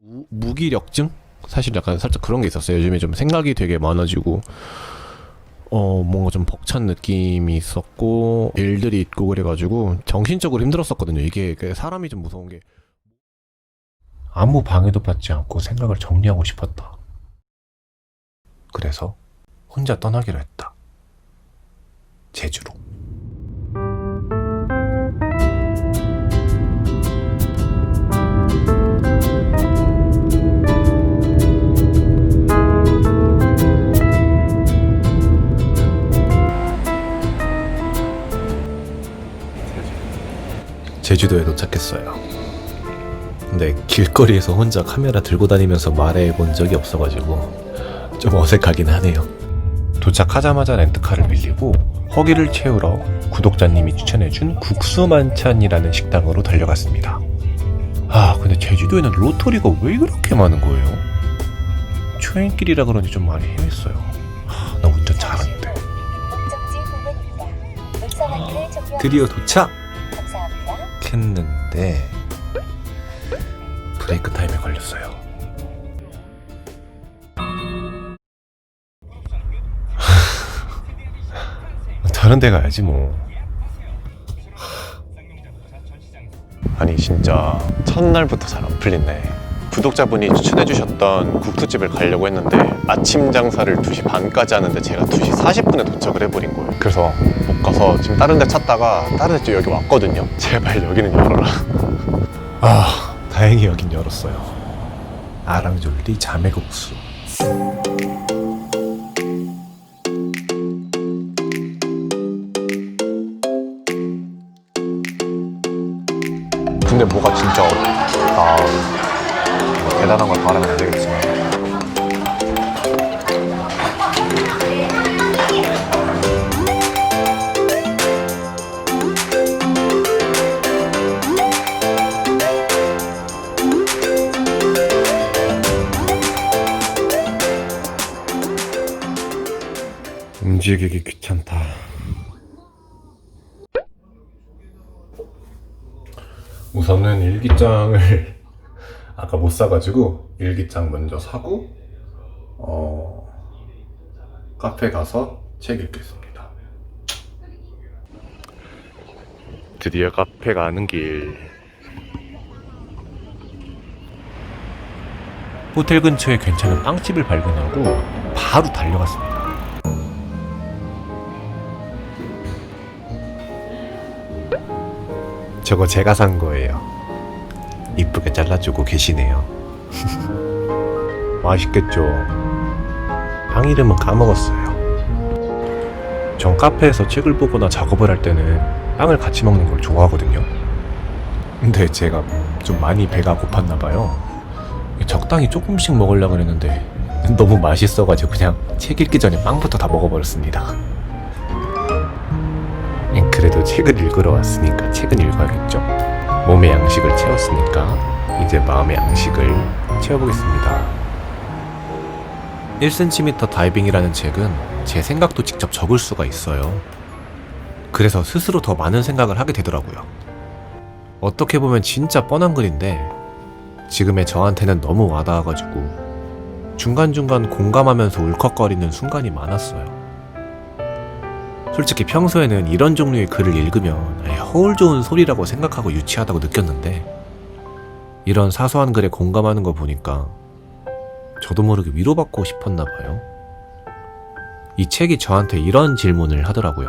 무기력증? 사실 약간 살짝 그런 게 있었어요. 요즘에 좀 생각이 되게 많아지고 뭔가 좀 벅찬 느낌이 있었고 일들이 있고 그래가지고 정신적으로 힘들었었거든요. 이게 사람이 좀 무서운 게 아무 방해도 받지 않고 생각을 정리하고 싶었다. 그래서 혼자 떠나기로 했다. 제주로. 제주도에 도착했어요. 근데 길거리에서 혼자 카메라 들고 다니면서 말해본 적이 없어가지고 좀 어색하긴 하네요. 도착하자마자 렌트카를 빌리고 허기를 채우러 구독자님이 추천해준 국수만찬이라는 식당으로 달려갔습니다. 근데 제주도에는 로터리가 왜 그렇게 많은 거예요? 초행길이라 그런지 좀 많이 헤맸어요. 나 운전 잘하는데. 드디어 도착! 했는데 브레이크 타임에 걸렸어요. 다른 데 가야지 뭐. 아니 진짜 첫날부터 잘 안 풀린네. 구독자분이 추천해주셨던 국수집을 가려고 했는데 아침 장사를 2시 반까지 하는데 제가 2시 40분에 도착을 해버린 거예요. 그래서 못 가서 지금 다른 데 찾다가 다른 데 여기 왔거든요. 제발 여기는 열어라. 다행히 여긴 열었어요. 아랑졸리 자매국수. 근데 뭐가 진짜 대단한 걸 바라면 안 되겠지만 움직이기 귀찮다. 우선은 일기장을 아까 못 사가지고 일기장 먼저 사고 카페 가서 책 읽겠습니다. 드디어 카페 가는 길. 호텔 근처에 괜찮은 빵집을 발견하고 바로 달려갔습니다. 저거 제가 산 거예요. 이쁘게 잘라주고 계시네요. 맛있겠죠? 빵 이름은 까먹었어요. 전 카페에서 책을 보거나 작업을 할 때는 빵을 같이 먹는 걸 좋아하거든요. 근데 제가 좀 많이 배가 고팠나봐요. 적당히 조금씩 먹으려고 했는데 너무 맛있어가지고 그냥 책 읽기 전에 빵부터 다 먹어버렸습니다. 그래도 책을 읽으러 왔으니까 책은 읽어야겠죠? 몸의 양식을 채웠으니까 이제 마음의 양식을 채워보겠습니다. 1cm 다이빙이라는 책은 제 생각도 직접 적을 수가 있어요. 그래서 스스로 더 많은 생각을 하게 되더라고요. 어떻게 보면 진짜 뻔한 글인데 지금의 저한테는 너무 와닿아가지고 중간중간 공감하면서 울컥거리는 순간이 많았어요. 솔직히 평소에는 이런 종류의 글을 읽으면 허울 좋은 소리라고 생각하고 유치하다고 느꼈는데 이런 사소한 글에 공감하는 거 보니까 저도 모르게 위로받고 싶었나 봐요. 이 책이 저한테 이런 질문을 하더라고요.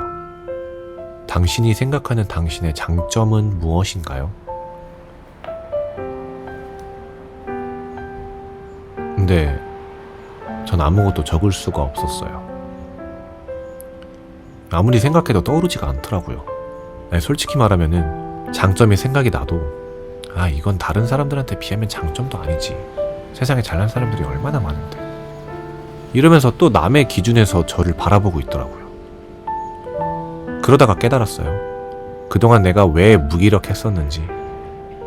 당신이 생각하는 당신의 장점은 무엇인가요? 근데 전 아무것도 적을 수가 없었어요. 아무리 생각해도 떠오르지가 않더라고요. 솔직히 말하면은 장점이 생각이 나도 이건 다른 사람들한테 비하면 장점도 아니지. 세상에 잘난 사람들이 얼마나 많은데. 이러면서 또 남의 기준에서 저를 바라보고 있더라고요. 그러다가 깨달았어요. 그동안 내가 왜 무기력했었는지,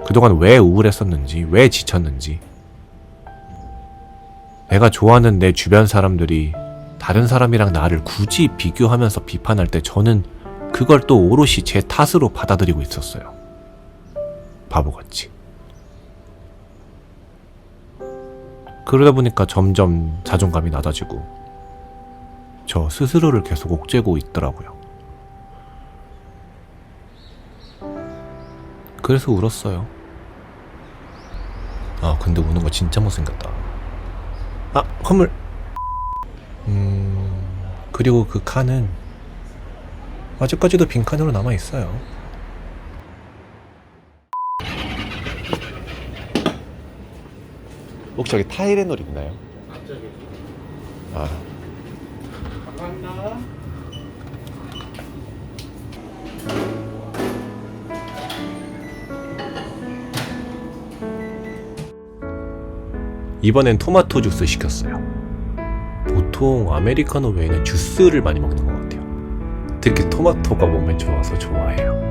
그동안 왜 우울했었는지, 왜 지쳤는지. 내가 좋아하는 내 주변 사람들이 다른 사람이랑 나를 굳이 비교하면서 비판할 때 저는 그걸 또 오롯이 제 탓으로 받아들이고 있었어요. 바보같이. 그러다 보니까 점점 자존감이 낮아지고 저 스스로를 계속 옥죄고 있더라고요. 그래서 울었어요. 아 근데 우는 거 진짜 못생겼다. 아 건물. 그리고 그 칸은 아직까지도 빈 칸으로 남아있어요. 혹시 여기 타이레놀 있나요? 아. 이번엔 토마토 주스 시켰어요. 보통 아메리카노 외에는 주스를 많이 먹는 것 같아요. 특히 토마토가 몸에 좋아서 좋아해요.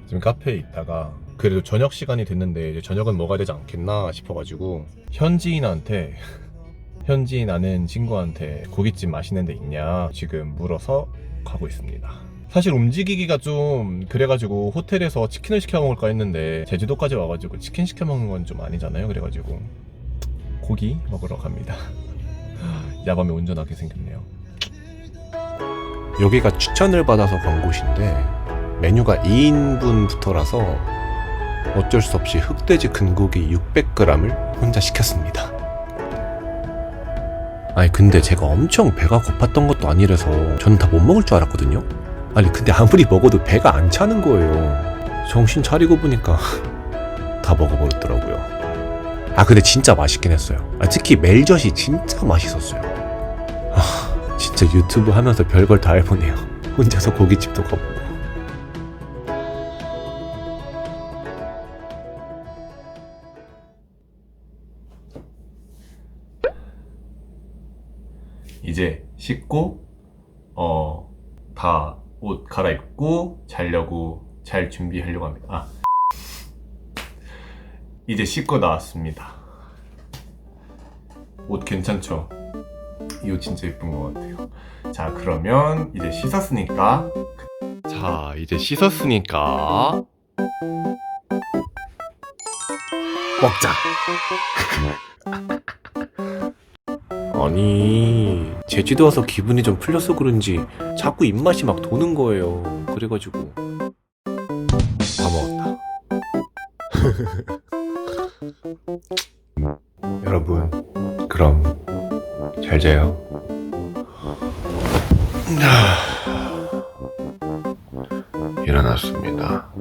지금 카페에 있다가 그래도 저녁 시간이 됐는데 이제 저녁은 먹어야 되지 않겠나 싶어가지고 현지인 아는 친구한테 고깃집 맛있는 데 있냐 지금 물어서 가고 있습니다. 사실 움직이기가 좀 그래가지고 호텔에서 치킨을 시켜 먹을까 했는데 제주도까지 와가지고 치킨 시켜 먹는 건 좀 아니잖아요. 그래가지고 고기 먹으러 갑니다. 야밤에 운전하게 생겼네요. 여기가 추천을 받아서 간 곳인데 메뉴가 2인분부터라서 어쩔 수 없이 흑돼지 근고기 600g을 혼자 시켰습니다. 아니 근데 제가 엄청 배가 고팠던 것도 아니라서 저는 다 못 먹을 줄 알았거든요. 아니 근데 아무리 먹어도 배가 안 차는 거예요. 정신 차리고 보니까 다 먹어버렸더라고요. 아 근데 진짜 맛있긴 했어요. 특히 멜젓이 진짜 맛있었어요. 진짜 유튜브 하면서 별걸 다 해보네요. 혼자서 고깃집도 가보고. 이제 씻고 다 옷 갈아입고 자려고 잘 준비하려고 합니다. 이제 씻고 나왔습니다. 옷 괜찮죠? 이 옷 진짜 예쁜 것 같아요. 자 그러면 이제 씻었으니까 먹자. 아니 제주도 와서 기분이 좀 풀려서 그런지 자꾸 입맛이 막 도는 거예요. 그래가지고 다 먹었다. 여러분 그럼 잘 자요. 일어났습니다.